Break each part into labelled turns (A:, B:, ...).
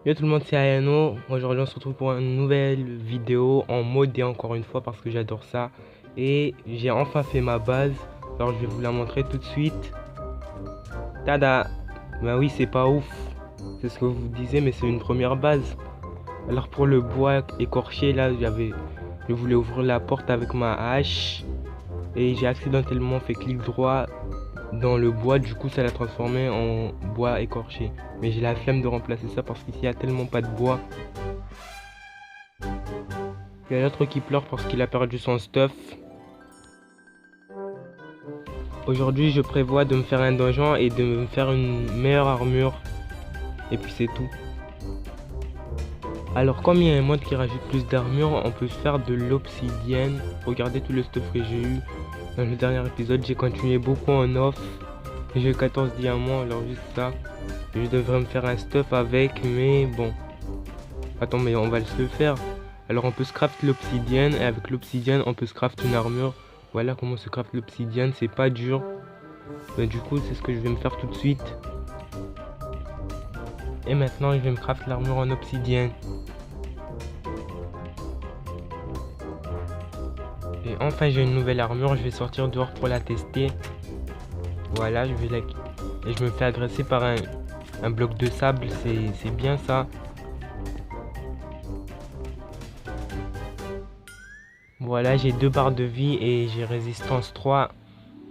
A: Yo tout le monde, c'est Ayano. Aujourd'hui on se retrouve pour une nouvelle vidéo en modé encore une fois parce que j'adore ça. Et j'ai enfin fait ma base. Alors je vais vous la montrer tout de suite. Tada! Ben oui, c'est pas ouf. C'est ce que vous disiez, mais c'est une première base. Alors pour le bois écorché là, je voulais ouvrir la porte avec ma hache. Et j'ai accidentellement fait clic droit dans le bois, du coup ça l'a transformé en bois écorché. Mais j'ai la flemme de remplacer ça parce qu'ici il n'y a tellement pas de bois. Il y a l'autre qui pleure parce qu'il a perdu son stuff. Aujourd'hui je prévois de me faire un donjon et de me faire une meilleure armure. Et puis c'est tout. Alors comme il y a un mode qui rajoute plus d'armure, on peut faire de l'obsidienne. Regardez tout le stuff que j'ai eu. Dans le dernier épisode j'ai continué beaucoup en off. J'ai eu 14 diamants, alors juste ça. Je devrais me faire un stuff avec, mais bon. Attends, mais on va se le faire. Alors on peut scraft l'obsidienne et avec l'obsidienne on peut scraft une armure. Voilà comment se craft l'obsidienne, c'est pas dur. Du coup c'est ce que je vais me faire tout de suite. Et maintenant je vais me craft l'armure en obsidienne. Et enfin j'ai une nouvelle armure, je vais sortir dehors pour la tester. Voilà, je vais la... Et je me fais agresser par un bloc de sable, c'est bien ça. Voilà, j'ai 2 barres de vie et j'ai résistance 3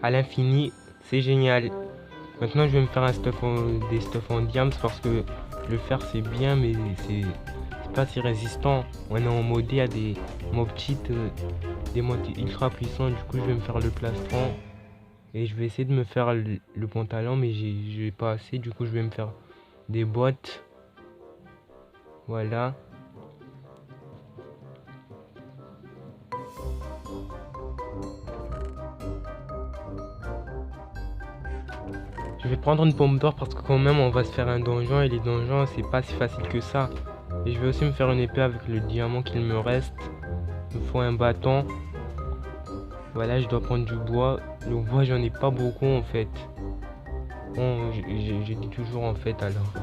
A: à l'infini. C'est génial. Maintenant, je vais me faire des stuff en diams parce que le fer c'est bien, mais c'est pas si résistant. On est en modé, il y a des mobs cheat, des mobs ultra puissants. Du coup, je vais me faire le plastron et je vais essayer de me faire le pantalon, mais j'ai pas assez. Du coup, je vais me faire des bottes. Voilà. Je vais prendre une pomme d'or parce que quand même on va se faire un donjon et les donjons c'est pas si facile que ça. Et je vais aussi me faire une épée avec le diamant qu'il me reste. Il me faut un bâton. Voilà, je dois prendre du bois. Le bois j'en ai pas beaucoup en fait. Bon, je dis toujours en fait alors.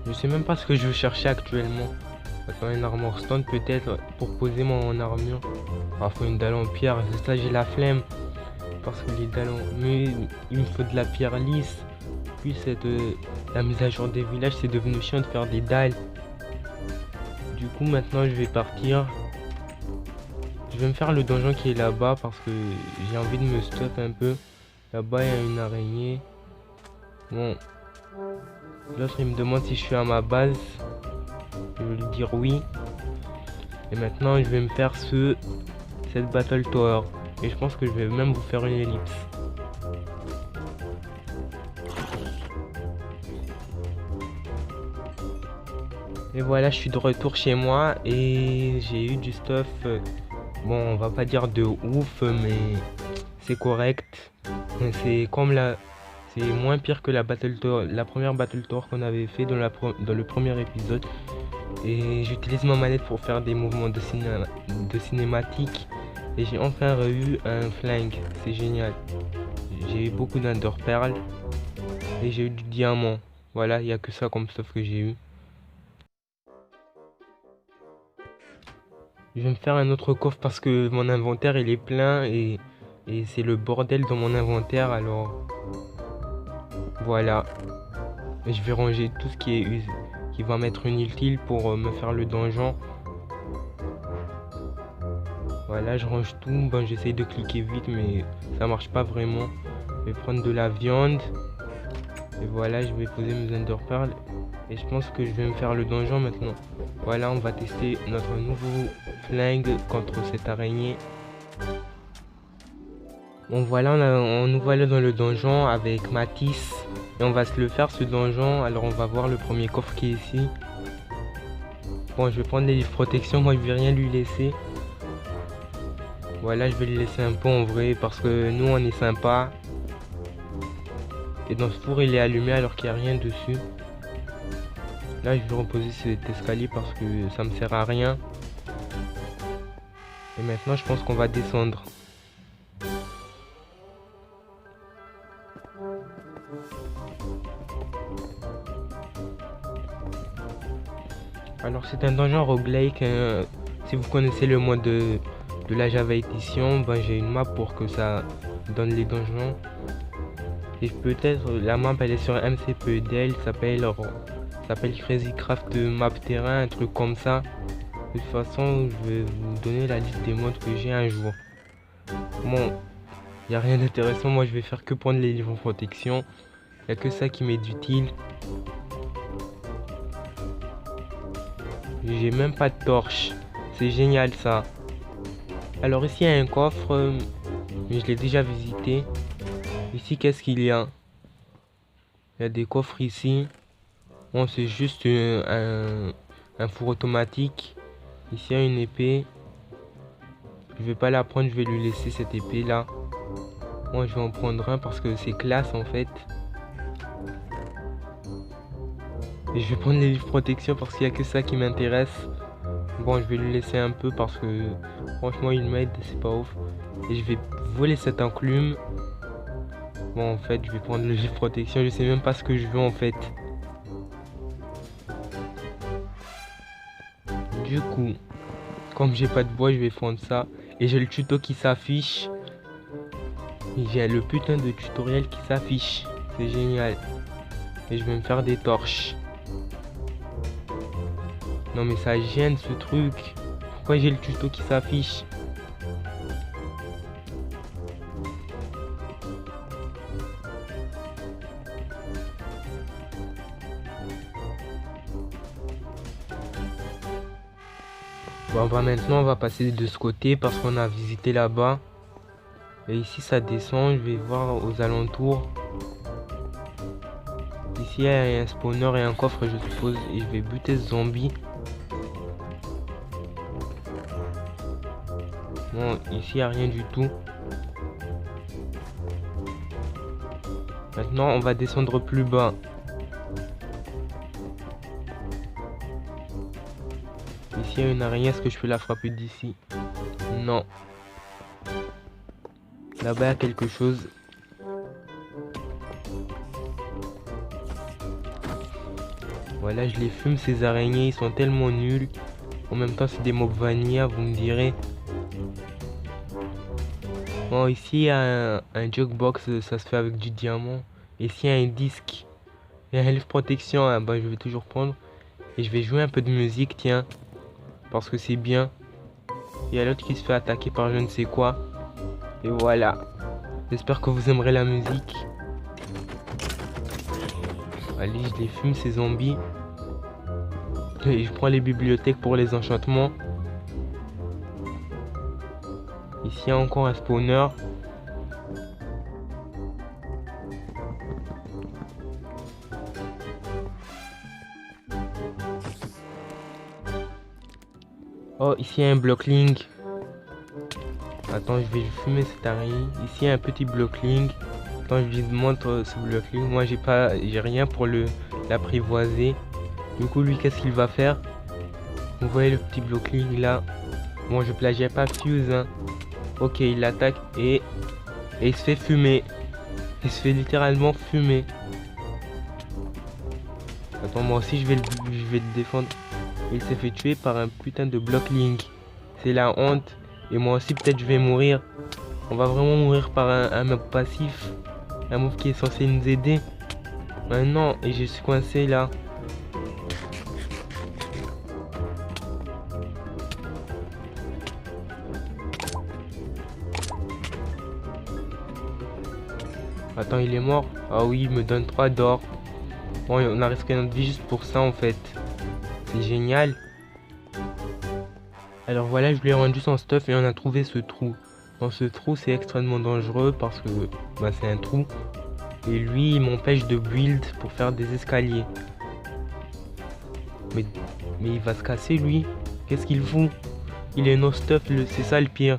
A: Je sais même pas ce que je veux chercher actuellement. Attends, une armor stone peut-être pour poser mon armure. Ah, faut une dalle en pierre, c'est ça, j'ai la flemme. Parce que les dalles en... Mais il me faut de la pierre lisse. Puis la mise à jour des villages, c'est devenu chiant de faire des dalles. Du coup, maintenant, je vais partir. Je vais me faire le donjon qui est là-bas parce que j'ai envie de me stuff un peu. Là-bas, il y a une araignée. Bon. L'autre, il me demande si je suis à ma base. Je vais lui dire oui. Et maintenant, je vais me faire cette Battle Tower. Et je pense que je vais même vous faire une ellipse. Et voilà, je suis de retour chez moi et j'ai eu du stuff. Bon, on va pas dire de ouf, mais c'est correct. C'est comme c'est moins pire que la première Battle Tour qu'on avait fait dans le premier épisode. Et j'utilise ma manette pour faire des mouvements de cinématique. Et j'ai enfin eu un flingue, c'est génial. J'ai eu beaucoup d'Ender Pearl et j'ai eu du diamant. Voilà, il n'y a que ça comme stuff que j'ai eu. Je vais me faire un autre coffre parce que mon inventaire il est plein et c'est le bordel dans mon inventaire, alors voilà. Et je vais ranger tout ce qui va m'être inutile pour me faire le donjon. Voilà, je range tout. Bon, j'essaye de cliquer vite mais ça marche pas vraiment. Je vais prendre de la viande et voilà, je vais poser mes Ender Pearl et je pense que je vais me faire le donjon maintenant. Voilà, on va tester notre nouveau flingue contre cette araignée. Bon voilà, nous voilà dans le donjon avec Matisse. Et on va se le faire ce donjon. Alors on va voir le premier coffre qui est ici. Bon, je vais prendre les livres protection. Moi je vais rien lui laisser. Voilà, je vais lui laisser un peu en vrai parce que nous on est sympa. Et dans ce four il est allumé alors qu'il n'y a rien dessus. Là je vais reposer cet escalier parce que ça me sert à rien. Et maintenant, je pense qu'on va descendre. Alors, c'est un donjon roguelike. Si vous connaissez le mode de la Java Edition, ben, j'ai une map pour que ça donne les donjons. Et peut-être la map elle est sur MCPEDL, s'appelle Crazy Craft Map Terrain, un truc comme ça. De toute façon, je vais vous donner la liste des modes que j'ai un jour. Bon, il n'y a rien d'intéressant, moi je vais faire que prendre les livres en protection. Il n'y a que ça qui m'est utile. J'ai même pas de torche. C'est génial ça. Alors ici il y a un coffre, mais je l'ai déjà visité. Ici qu'est-ce qu'il y a? Il y a des coffres ici. Bon, c'est juste un four automatique. Ici il y a une épée. Je vais pas la prendre, je vais lui laisser cette épée là. Moi je vais en prendre un parce que c'est classe en fait. Et je vais prendre les livres protection parce qu'il n'y a que ça qui m'intéresse. Bon, je vais lui laisser un peu parce que franchement il m'aide, c'est pas ouf. Et je vais voler cette enclume. Bon, en fait je vais prendre le livre protection, je sais même pas ce que je veux en fait. Du coup, comme j'ai pas de bois, je vais prendre ça. Et j'ai le tuto qui s'affiche. J'ai le putain de tutoriel qui s'affiche. C'est génial. Et je vais me faire des torches. Non mais ça gêne ce truc. Pourquoi j'ai le tuto qui s'affiche? Bon bah maintenant on va passer de ce côté parce qu'on a visité là-bas. Et ici ça descend, je vais voir aux alentours. Ici il y a un spawner et un coffre je suppose. Et je vais buter ce zombie. Bon, ici il n'y a rien du tout. Maintenant on va descendre plus bas. Ici il y a une araignée, est-ce que je peux la frapper d'ici? Non. Là-bas il y a quelque chose. Voilà, je les fume ces araignées, ils sont tellement nuls. En même temps c'est des mobs vanilla, vous me direz. Bon, ici il y a un jukebox, ça se fait avec du diamant. Ici il y a un disque. Il y a un livre protection, hein, bah, je vais toujours prendre. Et je vais jouer un peu de musique, tiens. Parce que c'est bien. Il y a l'autre qui se fait attaquer par je ne sais quoi. Et voilà. J'espère que vous aimerez la musique. Allez, je les fume ces zombies. Et je prends les bibliothèques pour les enchantements. Ici il y a encore un spawner. Oh, ici il y a un blockling. Attends, je vais fumer cette araignée. Ici il y a un petit blockling. Attends, je lui montre ce blockling. Moi j'ai rien pour l'apprivoiser. Du coup lui qu'est-ce qu'il va faire? Vous voyez le petit blockling là. Bon, je plagiais pas Fuse hein. Ok, il l'attaque et il se fait fumer. Il se fait littéralement fumer. Attends, moi aussi je vais le défendre. Il s'est fait tuer par un putain de blockling. C'est la honte. Et moi aussi peut-être je vais mourir. On va vraiment mourir par un mob passif. Un mob qui est censé nous aider. Maintenant, et je suis coincé là. Attends, il est mort. Ah oui, il me donne 3 d'or. Bon, on a risqué notre vie juste pour ça en fait. C'est génial. Alors voilà, je lui ai rendu son stuff et on a trouvé ce trou. Dans ce trou, c'est extrêmement dangereux parce que bah, c'est un trou. Et lui, il m'empêche de build pour faire des escaliers. Mais il va se casser lui. Qu'est-ce qu'il fout? Il est no stuff, c'est ça le pire.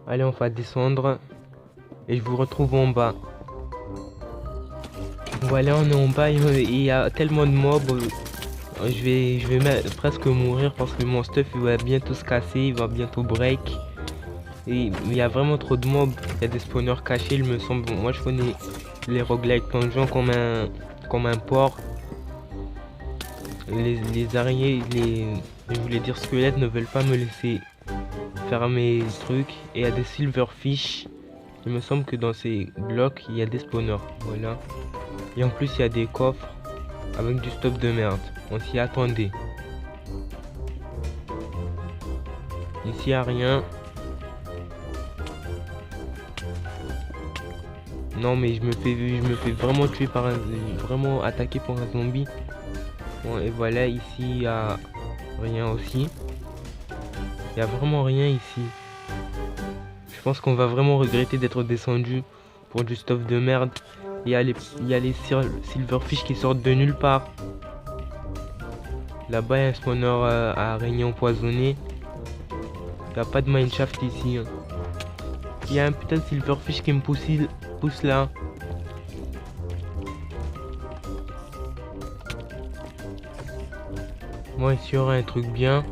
A: Allez, on va descendre. Et je vous retrouve en bas. Voilà, on est en bas, il y a tellement de mobs. Je vais presque mourir parce que mon stuff il va bientôt se casser, il va bientôt break. Et il y a vraiment trop de mobs. Il y a des spawners cachés, il me semble. Bon, moi je connais les roguelike dungeons comme un porc. Les araignées, je voulais dire squelettes, ne veulent pas me laisser faire mes trucs. Et il y a des silverfish. Il me semble que dans ces blocs il y a des spawners. Voilà. Et en plus il y a des coffres avec du stuff de merde. On s'y attendait. Ici il n'y a rien. Non mais je me fais vraiment tuer par vraiment attaqué par un zombie. Bon et voilà, ici il y a rien aussi. Il y a vraiment rien ici. Je pense qu'on va vraiment regretter d'être descendu pour du stuff de merde. Il y a les silverfish qui sortent de nulle part. Là-bas il y a un spawner à araignée empoisonnée. Il n'y a pas de mineshaft ici. Il y a un putain de silverfish qui me pousse là. Moi ici il y aura un truc bien.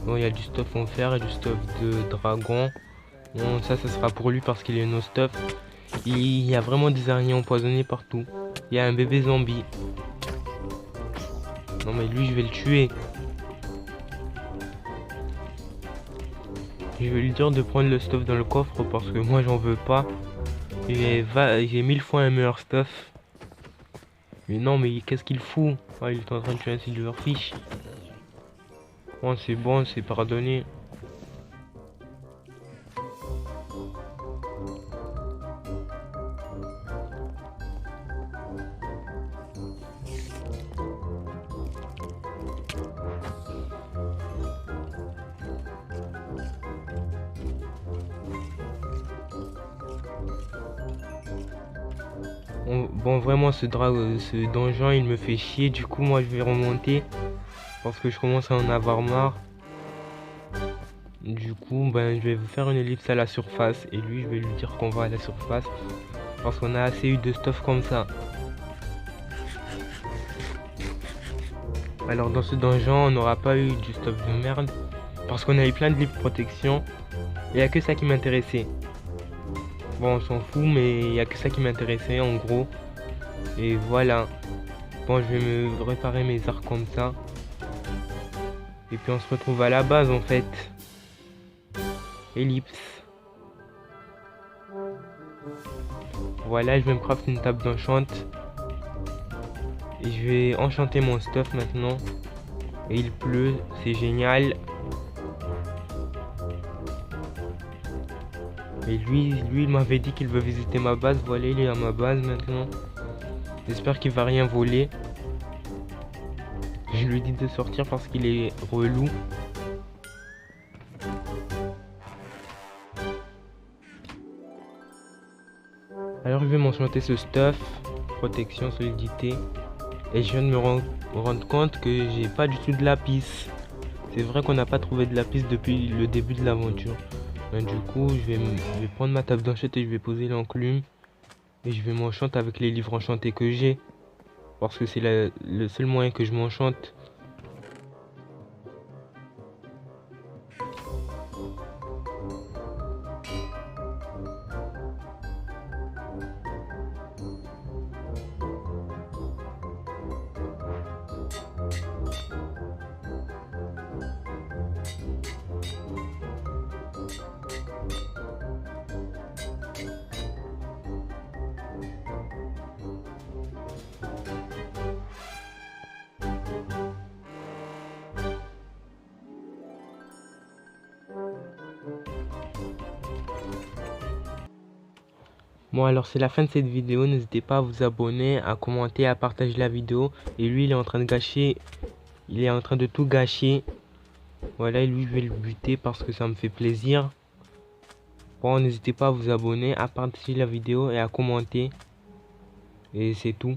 A: Bon, il y a du stuff en fer et du stuff de dragon. Bon, ça sera pour lui parce qu'il est no stuff. Il y a vraiment des araignées empoisonnées partout. Il y a un bébé zombie. Non mais lui je vais le tuer. Je vais lui dire de prendre le stuff dans le coffre parce que moi j'en veux pas. J'ai 1000 fois un meilleur stuff. Mais non mais qu'est-ce qu'il fout? Oh, il est en train de tuer un silverfish. Bon c'est bon, c'est pardonné. Bon vraiment ce donjon il me fait chier, du coup moi je vais remonter parce que je commence à en avoir marre. Du coup ben je vais vous faire une ellipse à la surface et lui je vais lui dire qu'on va à la surface parce qu'on a assez eu de stuff comme ça. Alors dans ce donjon on n'aura pas eu du stuff de merde parce qu'on a eu plein de livres de protection. Il n'y a que ça qui m'intéressait. Bon on s'en fout mais il n'y a que ça qui m'intéressait en gros. Et voilà. Bon je vais me réparer mes arcs comme ça. Et puis on se retrouve à la base en fait. Ellipse. Voilà, je vais me crafter une table d'enchant. Et je vais enchanter mon stuff maintenant. Et il pleut, c'est génial. Et lui il m'avait dit qu'il veut visiter ma base. Voilà, il est à ma base maintenant. J'espère qu'il va rien voler. Je lui dis de sortir parce qu'il est relou. Alors je vais m'enchanter ce stuff. Protection, solidité. Et je viens de me rendre compte que j'ai pas du tout de lapis. C'est vrai qu'on n'a pas trouvé de lapis depuis le début de l'aventure. Du coup je vais prendre ma table d'enchant et je vais poser l'enclume. Et je vais m'enchanter avec les livres enchantés que j'ai. Parce que c'est le seul moyen que je m'enchante. Bon alors c'est la fin de cette vidéo, n'hésitez pas à vous abonner, à commenter, à partager la vidéo. Et lui il est en train de gâcher, il est en train de tout gâcher. Voilà, et lui je vais le buter parce que ça me fait plaisir. Bon n'hésitez pas à vous abonner, à partager la vidéo et à commenter. Et c'est tout.